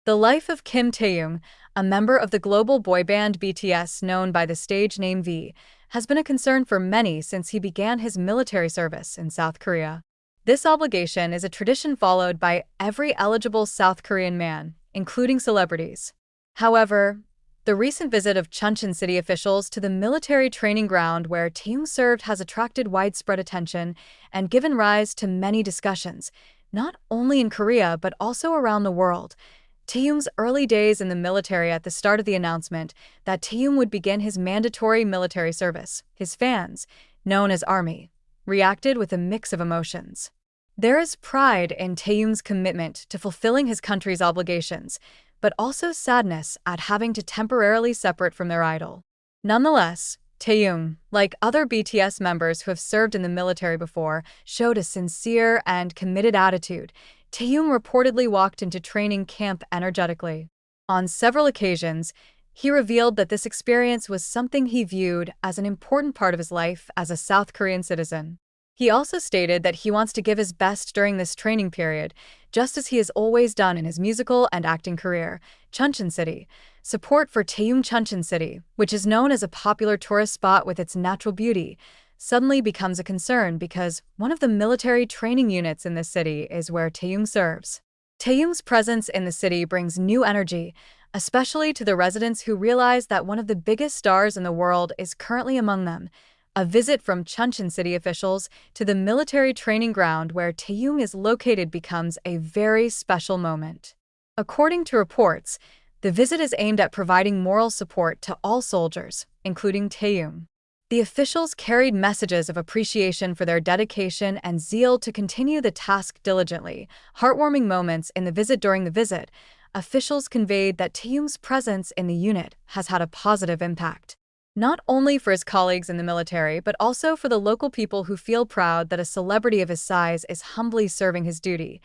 The life of Kim Taehyung, a member of the global boy band BTS known by the stage name V, has been a concern for many since he began his military service in South Korea. This obligation is a tradition followed by every eligible South Korean man, including celebrities. However, the recent visit of Chuncheon city officials to the military training ground where Taehyung served has attracted widespread attention and given rise to many discussions, not only in Korea but also around the world. Taehyung's early days in the military. At the start of the announcement that Taehyung would begin his mandatory military service, his fans, known as ARMY, reacted with a mix of emotions. There is pride in Taehyung's commitment to fulfilling his country's obligations, but also sadness at having to temporarily separate from their idol. Nonetheless, Taehyung, like other BTS members who have served in the military before, showed a sincere and committed attitude. Taehyung reportedly walked into training camp energetically. On several occasions, he revealed that this experience was something he viewed as an important part of his life as a South Korean citizen. He also stated that he wants to give his best during this training period, just as he has always done in his musical and acting career. Chuncheon City. Support for Taehyung. Chuncheon City, which is known as a popular tourist spot with its natural beauty, suddenly becomes a concern because one of the military training units in this city is where Taehyung serves. Taehyung's presence in the city brings new energy, especially to the residents who realize that one of the biggest stars in the world is currently among them. A visit from Chuncheon city officials to the military training ground where Taehyung is located becomes a very special moment. According to reports, the visit is aimed at providing moral support to all soldiers, including Taehyung. The officials carried messages of appreciation for their dedication and zeal to continue the task diligently. Heartwarming moments in the visit. During the visit, officials conveyed that Taehyung's presence in the unit has had a positive impact, not only for his colleagues in the military but also for the local people who feel proud that a celebrity of his size is humbly serving his duty.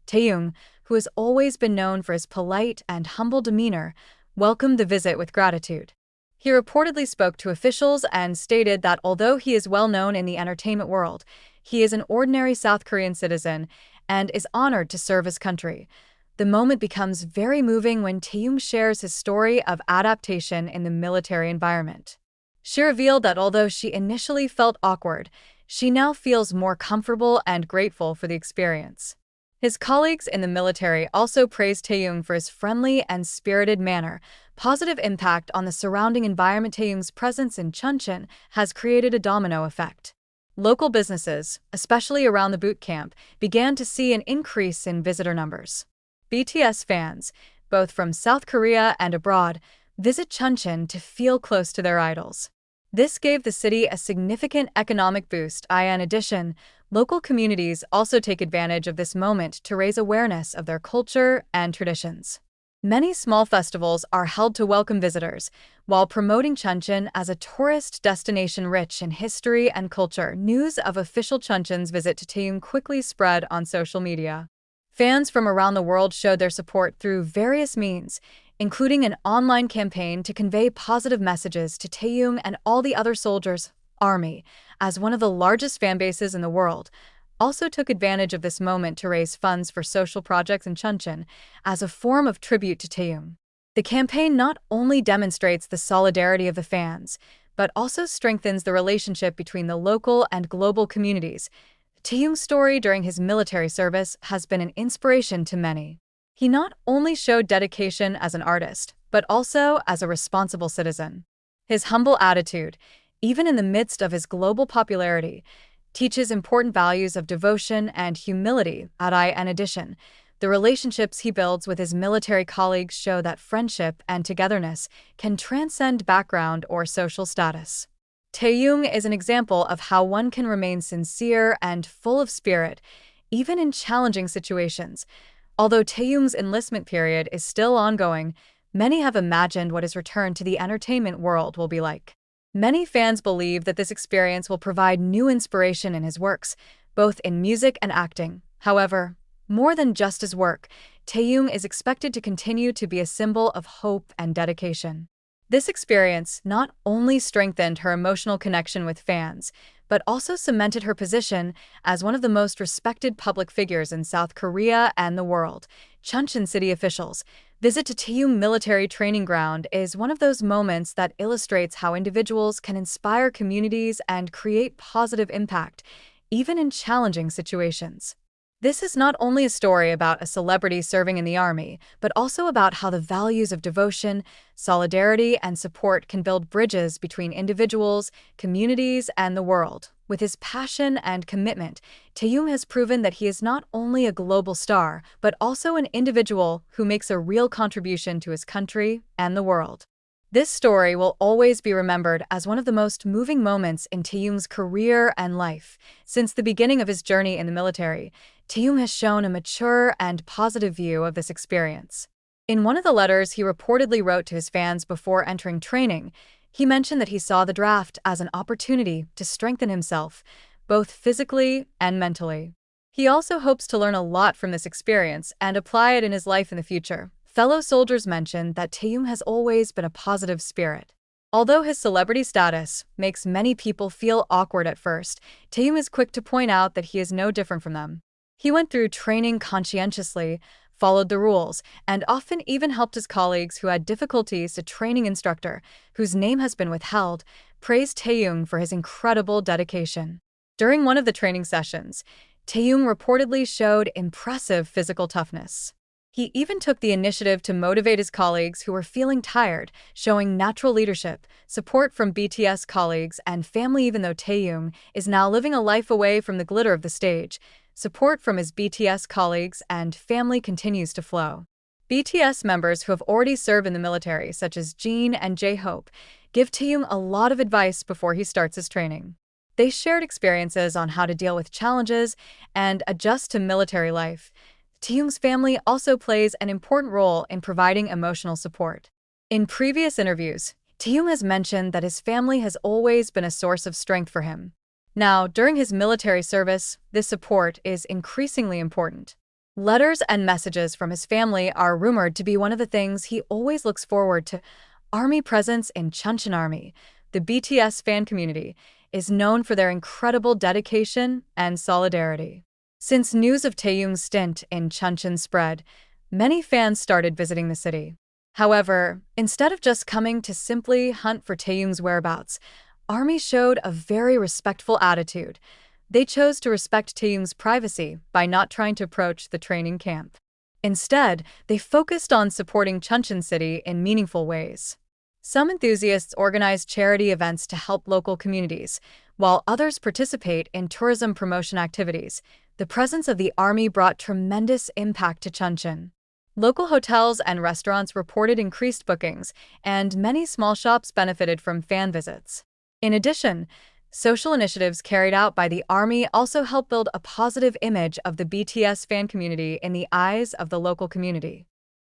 Taehyung, who has always been known for his polite and humble demeanor, welcomed the visit with gratitude. He reportedly spoke to officials and stated that although he is well known in the entertainment world, he is an ordinary South Korean citizen and is honored to serve his country. The moment becomes very moving when Taehyung shares his story of adaptation in the military environment. She revealed that although she initially felt awkward, she now feels more comfortable and grateful for the experience. His colleagues in the military also praised Taehyung for his friendly and spirited manner, positive impact on the surrounding environment. Taehyung's presence in Chuncheon has created a domino effect. Local businesses, especially around the boot camp, began to see an increase in visitor numbers. BTS fans, both from South Korea and abroad, visit Chuncheon to feel close to their idols. This gave the city a significant economic boost. In addition, local communities also take advantage of this moment to raise awareness of their culture and traditions. Many small festivals are held to welcome visitors, while promoting Chuncheon as a tourist destination rich in history and culture. News of official Chuncheon's visit to Taehyung quickly spread on social media. Fans from around the world showed their support through various means, including an online campaign to convey positive messages to Taehyung and all the other soldiers. ARMY, as one of the largest fan bases in the world, also took advantage of this moment to raise funds for social projects in Chuncheon as a form of tribute to Taehyung. The campaign not only demonstrates the solidarity of the fans, but also strengthens the relationship between the local and global communities. Taehyung's story during his military service has been an inspiration to many. He not only showed dedication as an artist, but also as a responsible citizen. His humble attitude, even in the midst of his global popularity, teaches important values of devotion and humility. In addition, the relationships he builds with his military colleagues show that friendship and togetherness can transcend background or social status. Taehyung is an example of how one can remain sincere and full of spirit, even in challenging situations. Although Taehyung's enlistment period is still ongoing, many have imagined what his return to the entertainment world will be like. Many fans believe that this experience will provide new inspiration in his works, both in music and acting. However, more than just his work, Taehyung is expected to continue to be a symbol of hope and dedication. This experience not only strengthened her emotional connection with fans, but also cemented her position as one of the most respected public figures in South Korea and the world. Chuncheon city officials, Visit to Taehyung Military Training Ground is one of those moments that illustrates how individuals can inspire communities and create positive impact, even in challenging situations. This is not only a story about a celebrity serving in the army, but also about how the values of devotion, solidarity, and support can build bridges between individuals, communities, and the world. With his passion and commitment, Taehyung has proven that he is not only a global star, but also an individual who makes a real contribution to his country and the world. This story will always be remembered as one of the most moving moments in Taehyung's career and life. Since the beginning of his journey in the military, Taehyung has shown a mature and positive view of this experience. In one of the letters he reportedly wrote to his fans before entering training, he mentioned that he saw the draft as an opportunity to strengthen himself, both physically and mentally. He also hopes to learn a lot from this experience and apply it in his life in the future. Fellow soldiers mentioned that Taehyung has always been a positive spirit. Although his celebrity status makes many people feel awkward at first, Taehyung is quick to point out that he is no different from them. He went through training conscientiously, followed the rules, and often even helped his colleagues who had difficulties. A training instructor, whose name has been withheld, praised Taehyung for his incredible dedication. During one of the training sessions, Taehyung reportedly showed impressive physical toughness. He even took the initiative to motivate his colleagues who were feeling tired, showing natural leadership, support from BTS colleagues and family. Even though Taehyung is now living a life away from the glitter of the stage, support from his BTS colleagues and family continues to flow. BTS members who have already served in the military, such as Jin and J-Hope, give Taehyung a lot of advice before he starts his training. They shared experiences on how to deal with challenges and adjust to military life. Taehyung's family also plays an important role in providing emotional support. In previous interviews, Taehyung has mentioned that his family has always been a source of strength for him. Now, during his military service, this support is increasingly important. Letters and messages from his family are rumored to be one of the things he always looks forward to. Army presence in Chuncheon Army, the BTS fan community, is known for their incredible dedication and solidarity. Since news of Taehyung's stint in Chuncheon spread, many fans started visiting the city. However, instead of just coming to simply hunt for Taehyung's whereabouts, Army showed a very respectful attitude. They chose to respect Taehyung's privacy by not trying to approach the training camp. Instead, they focused on supporting Chuncheon City in meaningful ways. Some enthusiasts organize charity events to help local communities, while others participate in tourism promotion activities. The presence of the Army brought tremendous impact to Chuncheon. Local hotels and restaurants reported increased bookings, and many small shops benefited from fan visits. In addition, social initiatives carried out by the Army also helped build a positive image of the BTS fan community in the eyes of the local community.